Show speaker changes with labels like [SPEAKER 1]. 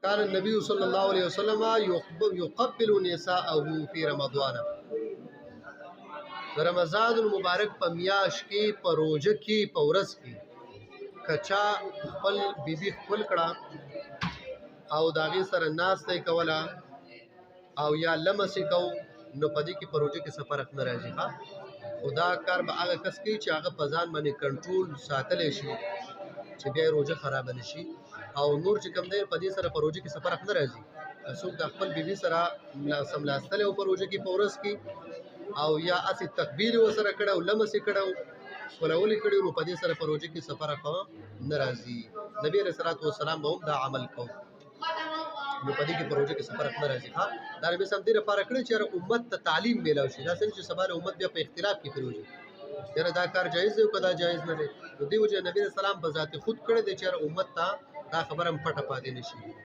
[SPEAKER 1] كان النبي صلى الله عليه وسلم يقبل نساءه في رمضان. رمضان المبارک په میاشت کې په روزه کې په ورځ کې کچا خپل بیبي خپل کړه او داغه سره ناسته کوله او یا لمسې کو نو پدې کې په روزه کې سفرق نه راځي. ها خدا کار به هغه کس کوي چې هغه په ځان باندې کنټرول ساتل شي چې بیا روزه خراب نشي او نور چې کوم دی په دې سره په روزه کې سفرق نه راځي. څوک د خپل بیبي سره سملاستل او په روزه کې په ورځ کې او یا اسی تکبیر وسره کړه او لمسې کړه ولولې کړي نو په دې سره په روزه کې سفرق ناراضي. نبی رسول الله والسلام هم دا عمل کو نو په دې کې په روزه کې سفرق ناراضي. ها دا نبی سم دې لپاره کړی چې امت ته تعلیم میلاو شي. دا څنګه چې سبا امت بیا په اختلاف کې پروژي یاره دا کار جایز دی او کدا جایز نه دی. نو دی وجه نبی رسول الله په ذات خود کړی دی چې امت ته دا خبره پټه پاتې نشي.